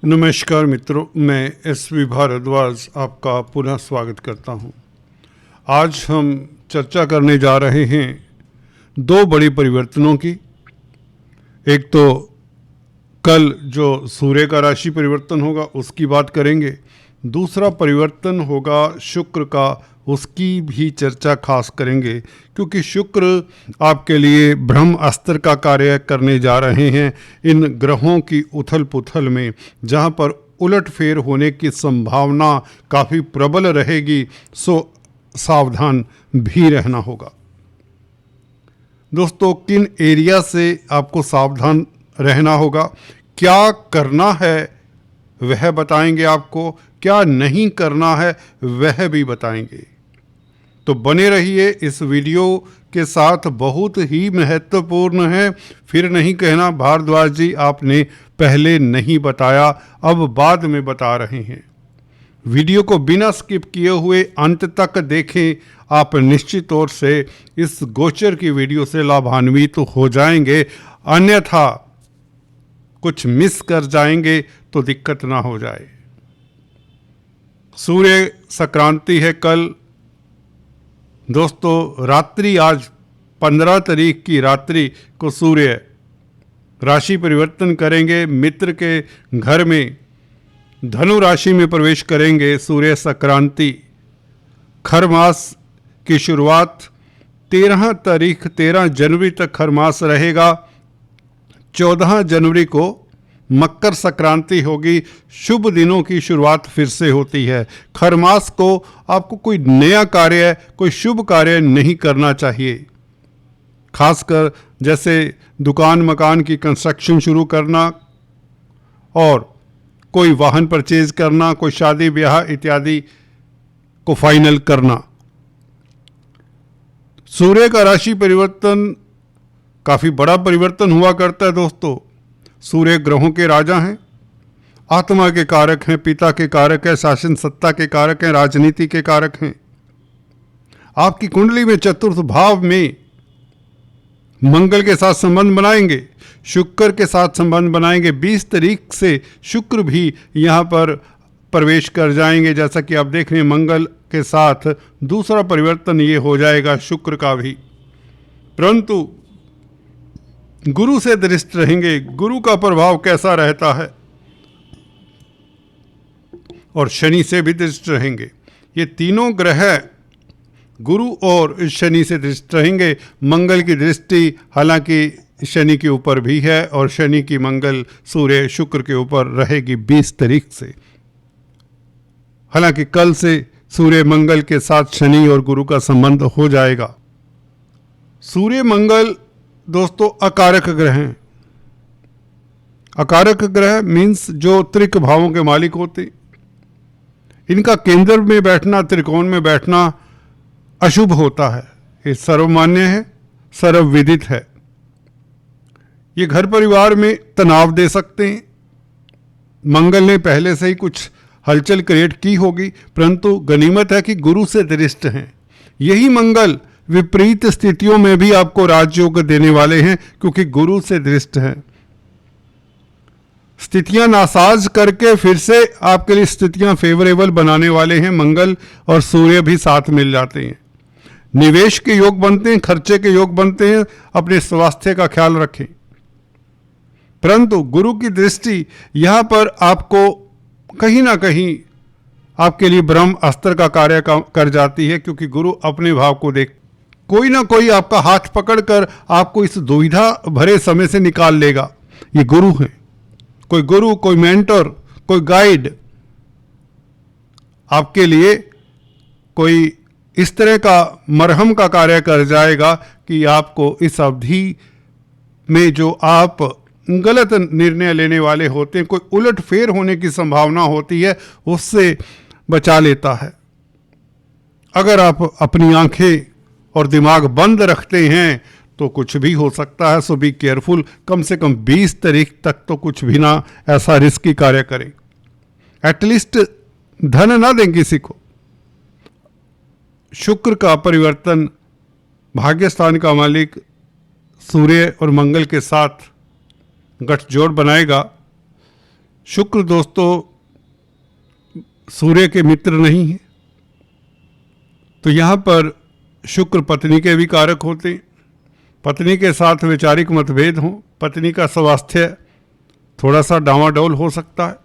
नमस्कार मित्रों, मैं एस.वी. भारद्वाज आपका पुनः स्वागत करता हूं। आज हम चर्चा करने जा रहे हैं दो बड़ी परिवर्तनों की। एक तो कल जो सूर्य का राशि परिवर्तन होगा उसकी बात करेंगे, दूसरा परिवर्तन होगा शुक्र का, उसकी भी चर्चा खास करेंगे क्योंकि शुक्र आपके लिए ब्रह्म अस्त्र का कार्य करने जा रहे हैं। इन ग्रहों की उथल पुथल में जहाँ पर उलटफेर होने की संभावना काफ़ी प्रबल रहेगी, सो सावधान भी रहना होगा। दोस्तों, किन एरिया से आपको सावधान रहना होगा, क्या करना है वह बताएंगे आपको, क्या नहीं करना है वह भी बताएंगे। तो बने रहिए इस वीडियो के साथ, बहुत ही महत्वपूर्ण है। फिर नहीं कहना भारद्वाज जी आपने पहले नहीं बताया, अब बाद में बता रहे हैं। वीडियो को बिना स्किप किए हुए अंत तक देखें, आप निश्चित तौर से इस गोचर की वीडियो से लाभान्वित हो जाएंगे, अन्यथा कुछ मिस कर जाएंगे तो दिक्कत ना हो जाए। सूर्य संक्रांति है कल दोस्तों, रात्रि आज 15 तारीख की रात्रि को सूर्य राशि परिवर्तन करेंगे, मित्र के घर में धनु राशि में प्रवेश करेंगे। सूर्य संक्रांति खर मास की शुरुआत 13 जनवरी तक खर मास रहेगा। 14 जनवरी को मकर संक्रांति होगी। शुभ दिनों की शुरुआत फिर से होती है। खर मास को आपको कोई नया कार्य, कोई शुभ कार्य नहीं करना चाहिए, खासकर जैसे दुकान मकान की कंस्ट्रक्शन शुरू करना और कोई वाहन परचेज करना, कोई शादी ब्याह इत्यादि को फाइनल करना। सूर्य का राशि परिवर्तन काफ़ी बड़ा परिवर्तन हुआ करता है दोस्तों। सूर्य ग्रहों के राजा हैं, आत्मा के कारक हैं, पिता के कारक हैं, शासन सत्ता के कारक हैं, राजनीति के कारक हैं। आपकी कुंडली में चतुर्थ भाव में मंगल के साथ संबंध बनाएंगे, शुक्र के साथ संबंध बनाएंगे। 20 तारीख से शुक्र भी यहाँ पर प्रवेश कर जाएंगे। जैसा कि आप देख रहे हैं, मंगल के साथ दूसरा परिवर्तन ये हो जाएगा शुक्र का भी, परंतु गुरु से दृष्ट रहेंगे। गुरु का प्रभाव कैसा रहता है, और शनि से भी दृष्ट रहेंगे। ये तीनों ग्रह गुरु और शनि से दृष्ट रहेंगे। मंगल की दृष्टि हालांकि शनि के ऊपर भी है, और शनि की मंगल सूर्य शुक्र के ऊपर रहेगी 20 तारीख से। हालांकि कल से सूर्य मंगल के साथ शनि और गुरु का संबंध हो जाएगा। सूर्य मंगल दोस्तों अकारक ग्रह हैं। अकारक ग्रह मीन्स जो त्रिक भावों के मालिक होते, इनका केंद्र में बैठना, त्रिकोण में बैठना अशुभ होता है। ये सर्वमान्य है, सर्वविदित है। ये घर परिवार में तनाव दे सकते हैं। मंगल ने पहले से ही कुछ हलचल क्रिएट की होगी, परंतु गनीमत है कि गुरु से दृष्ट हैं। यही मंगल विपरीत स्थितियों में भी आपको राजयोग देने वाले हैं, क्योंकि गुरु से दृष्ट हैं। स्थितियां नासाज करके फिर से आपके लिए स्थितियां फेवरेबल बनाने वाले हैं। मंगल और सूर्य भी साथ मिल जाते हैं। निवेश के योग बनते हैं, खर्चे के योग बनते हैं। अपने स्वास्थ्य का ख्याल रखें। परंतु गुरु की दृष्टि यहां पर आपको कहीं ना कहीं आपके लिए ब्रह्म अस्त्र का कार्य कर जाती है, क्योंकि गुरु अपने भाव को देख कोई ना कोई आपका हाथ पकड़कर आपको इस दुविधा भरे समय से निकाल लेगा। ये गुरु हैं। कोई गुरु, कोई मेंटर, कोई गाइड आपके लिए कोई इस तरह का मरहम का कार्य कर जाएगा कि आपको इस अवधि में जो आप गलत निर्णय लेने वाले होते हैं, कोई उलटफेर होने की संभावना होती है, उससे बचा लेता है। अगर आप अपनी आंखें और दिमाग बंद रखते हैं तो कुछ भी हो सकता है। सो बी केयरफुल। कम से कम 20 तारीख तक तो कुछ भी ना ऐसा रिस्की कार्य करें। एटलीस्ट धन ना दें किसी को। शुक्र का परिवर्तन भाग्यस्थान का मालिक सूर्य और मंगल के साथ गठजोड़ बनाएगा। शुक्र दोस्तों सूर्य के मित्र नहीं है, तो यहाँ पर शुक्र पत्नी के भी कारक होते हैं। पत्नी के साथ वैचारिक मतभेद हों, पत्नी का स्वास्थ्य थोड़ा सा डावाडोल हो सकता है,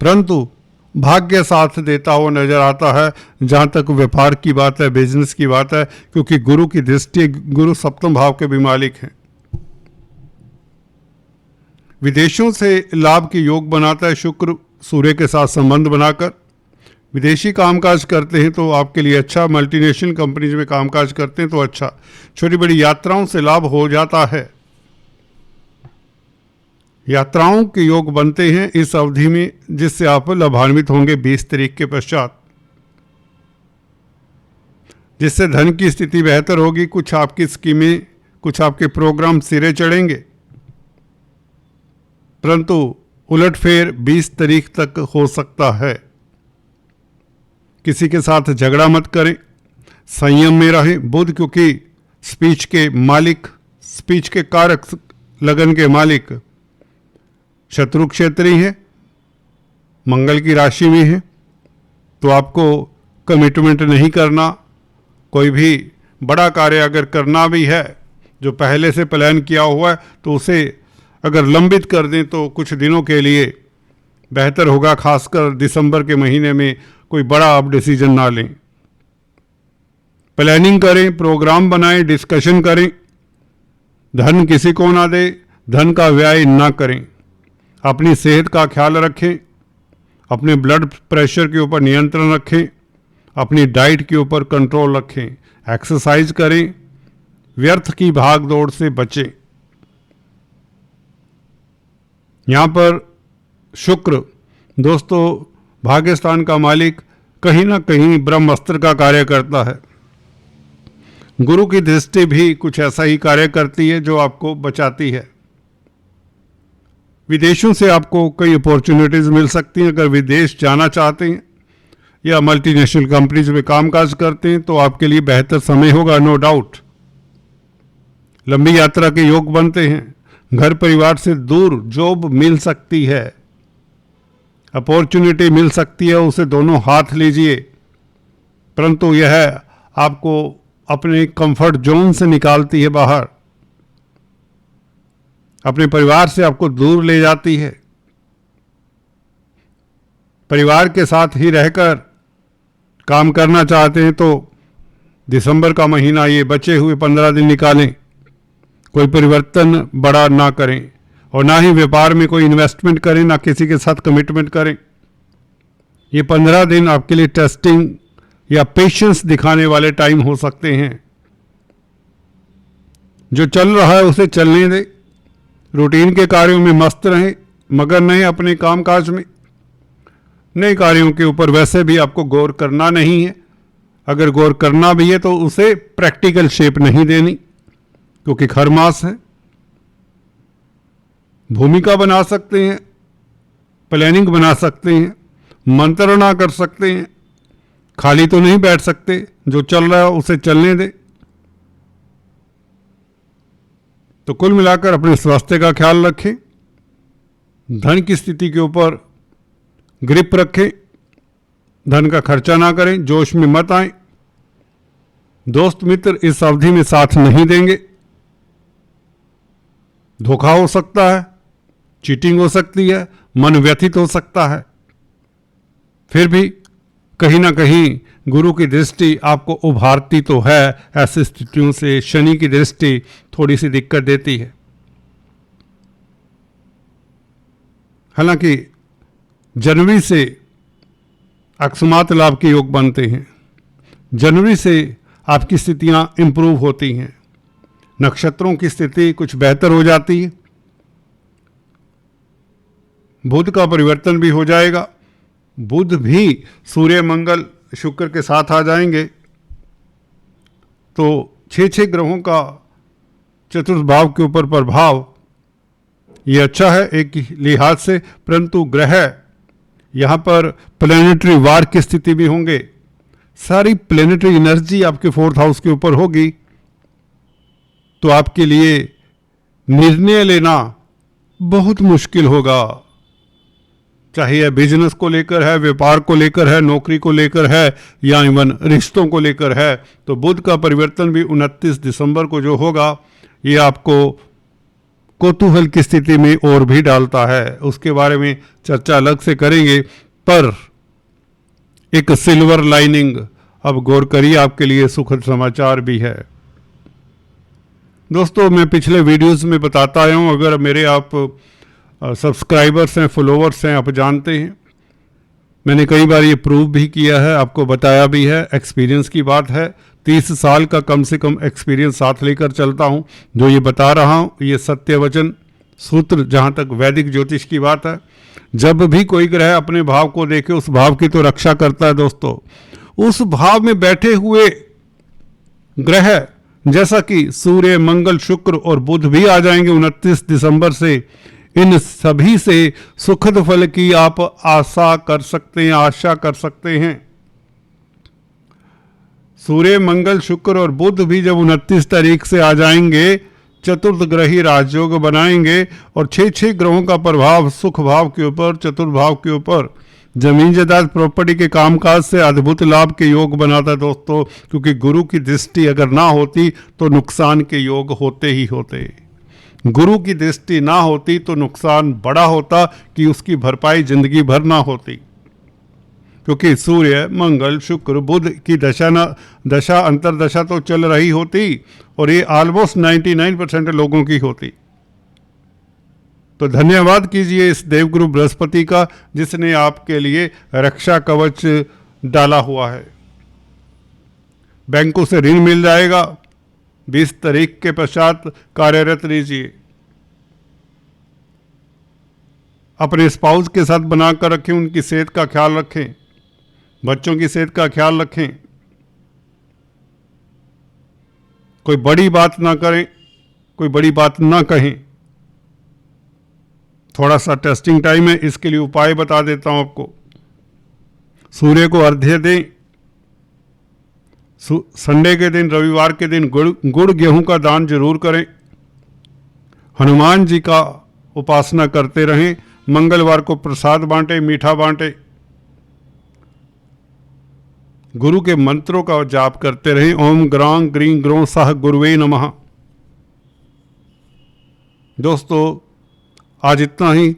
परंतु भाग्य साथ देता हुआ नजर आता है जहाँ तक व्यापार की बात है, बिजनेस की बात है, क्योंकि गुरु की दृष्टि, गुरु सप्तम भाव के भी मालिक हैं। विदेशों से लाभ के योग बनाता है शुक्र सूर्य के साथ संबंध बनाकर। विदेशी कामकाज करते हैं तो आपके लिए अच्छा, मल्टीनेशनल कंपनीज में कामकाज करते हैं तो अच्छा, छोटी बड़ी यात्राओं से लाभ हो जाता है। यात्राओं के योग बनते हैं इस अवधि में, जिससे आप लाभान्वित होंगे 20 तारीख के पश्चात, जिससे धन की स्थिति बेहतर होगी। कुछ आपकी स्कीमें, कुछ आपके प्रोग्राम सिरे चढ़ेंगे, परंतु उलटफेर 20 तारीख तक हो सकता है। किसी के साथ झगड़ा मत करें, संयम में रहें। बुध क्योंकि स्पीच के मालिक, स्पीच के कारक, लगन के मालिक शत्रु क्षेत्री है, मंगल की राशि में है, तो आपको कमिटमेंट नहीं करना। कोई भी बड़ा कार्य अगर करना भी है जो पहले से प्लान किया हुआ है, तो उसे अगर लंबित कर दें तो कुछ दिनों के लिए बेहतर होगा। खासकर दिसंबर के महीने में कोई बड़ा आप डिसीजन ना लें। प्लानिंग करें, प्रोग्राम बनाएं, डिस्कशन करें। धन किसी को ना दे, धन का व्यय ना करें। अपनी सेहत का ख्याल रखें, अपने ब्लड प्रेशर के ऊपर नियंत्रण रखें, अपनी डाइट के ऊपर कंट्रोल रखें, एक्सरसाइज करें, व्यर्थ की भाग दौड़ से बचें। यहाँ पर शुक्र दोस्तों भाग्यस्थान का मालिक कहीं ना कहीं ब्रह्मास्त्र का कार्य करता है। गुरु की दृष्टि भी कुछ ऐसा ही कार्य करती है जो आपको बचाती है। विदेशों से आपको कई अपॉर्चुनिटीज मिल सकती हैं। अगर विदेश जाना चाहते हैं या मल्टीनेशनल कंपनीज में कामकाज करते हैं तो आपके लिए बेहतर समय होगा, नो डाउट। लंबी यात्रा के योग बनते हैं। घर परिवार से दूर जॉब मिल सकती है, अपॉर्चुनिटी मिल सकती है, उसे दोनों हाथ लीजिए। परंतु यह आपको अपने कंफर्ट जोन से निकालती है बाहर, अपने परिवार से आपको दूर ले जाती है। परिवार के साथ ही रहकर काम करना चाहते हैं तो दिसंबर का महीना, ये बचे हुए 15 दिन निकालें। कोई परिवर्तन बड़ा ना करें और ना ही व्यापार में कोई इन्वेस्टमेंट करें, ना किसी के साथ कमिटमेंट करें। ये 15 दिन आपके लिए टेस्टिंग या पेशेंस दिखाने वाले टाइम हो सकते हैं। जो चल रहा है उसे चलने दें, रूटीन के कार्यों में मस्त रहें, मगर नहीं अपने कामकाज में। नए कार्यों के ऊपर वैसे भी आपको गौर करना नहीं है। अगर गौर करना भी है तो उसे प्रैक्टिकल शेप नहीं देनी, क्योंकि खरमास है। भूमिका बना सकते हैं, प्लानिंग बना सकते हैं, मंत्रणा कर सकते हैं, खाली तो नहीं बैठ सकते। जो चल रहा है उसे चलने दें। तो कुल मिलाकर अपने स्वास्थ्य का ख्याल रखें, धन की स्थिति के ऊपर ग्रिप रखें, धन का खर्चा ना करें, जोश में मत आए। दोस्त मित्र इस अवधि में साथ नहीं देंगे। धोखा हो सकता है, चीटिंग हो सकती है, मन व्यथित हो सकता है। फिर भी कहीं ना कहीं गुरु की दृष्टि आपको उभारती तो है ऐसी स्थितियों से। शनि की दृष्टि थोड़ी सी दिक्कत देती है। हालांकि जनवरी से अकस्मात लाभ के योग बनते हैं। जनवरी से आपकी स्थितियां इंप्रूव होती हैं, नक्षत्रों की स्थिति कुछ बेहतर हो जाती है, बुध का परिवर्तन भी हो जाएगा। बुध भी सूर्य मंगल शुक्र के साथ आ जाएंगे, तो 6 ग्रहों का चतुर्थ भाव के ऊपर प्रभाव ये अच्छा है एक लिहाज से। परंतु ग्रह यहाँ पर प्लैनेटरी वार की स्थिति भी होंगे। सारी प्लैनेटरी एनर्जी आपके 4th हाउस के ऊपर होगी, तो आपके लिए निर्णय लेना बहुत मुश्किल होगा। चाहे यह बिजनेस को लेकर है, व्यापार को लेकर है, नौकरी को लेकर है या इवन रिश्तों को लेकर है। तो बुध का परिवर्तन भी 29 दिसंबर को जो होगा ये आपको कौतूहल की स्थिति में और भी डालता है। उसके बारे में चर्चा अलग से करेंगे, पर एक सिल्वर लाइनिंग अब गौर करिए, आपके लिए सुखद समाचार भी है। दोस्तों, मैं पिछले वीडियोस में बताता आया हूँ, अगर मेरे आप सब्सक्राइबर्स हैं, फॉलोवर्स हैं, आप जानते हैं, मैंने कई बार ये प्रूव भी किया है, आपको बताया भी है, एक्सपीरियंस की बात है। 30 साल का कम से कम एक्सपीरियंस साथ लेकर चलता हूँ। जो ये बता रहा हूँ ये सत्य वचन सूत्र, जहाँ तक वैदिक ज्योतिष की बात है। जब भी कोई ग्रह अपने भाव को देखे, उस भाव की तो रक्षा करता है दोस्तों। उस भाव में बैठे हुए ग्रह जैसा कि सूर्य, मंगल, शुक्र और बुध भी आ जाएंगे 29 दिसंबर से, इन सभी से सुखद फल की आप आशा कर सकते हैं, आशा कर सकते हैं। सूर्य, मंगल, शुक्र और बुध भी जब 29 तारीख से आ जाएंगे, चतुर्थ ग्रही राजयोग बनाएंगे और 6 ग्रहों का प्रभाव सुख भाव के ऊपर, चतुर्थ भाव के ऊपर, जमीन जायदाद प्रॉपर्टी के कामकाज से अद्भुत लाभ के योग बनाता है दोस्तों। क्योंकि गुरु की दृष्टि अगर ना होती तो नुकसान के योग होते ही होते। गुरु की दृष्टि ना होती तो नुकसान बड़ा होता कि उसकी भरपाई जिंदगी भर ना होती। क्योंकि सूर्य, मंगल, शुक्र, बुध की दशा अंतरदशा तो चल रही होती और ये ऑलमोस्ट 99% लोगों की होती। तो धन्यवाद कीजिए इस देवगुरु बृहस्पति का, जिसने आपके लिए रक्षा कवच डाला हुआ है। बैंकों से ऋण मिल जाएगा। 20 तारीख के पश्चात कार्यरत रहिए। अपने स्पाउस के साथ बनाकर रखें, उनकी सेहत का ख्याल रखें, बच्चों की सेहत का ख्याल रखें। कोई बड़ी बात ना करें, कोई बड़ी बात ना कहें। थोड़ा सा टेस्टिंग टाइम है, इसके लिए उपाय बता देता हूं आपको। सूर्य को अर्घ्य दें। संडे के दिन, रविवार के दिन गुड़ गेहूं का दान जरूर करें। हनुमान जी का उपासना करते रहें। मंगलवार को प्रसाद बांटें, मीठा बांटें। गुरु के मंत्रों का जाप करते रहें। ओम ग्रां ग्रीं ग्रों सह गुरुवे नमः। दोस्तों, आज इतना ही,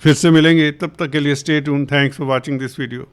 फिर से मिलेंगे, तब तक के लिए stay tune. Thanks for watching this video.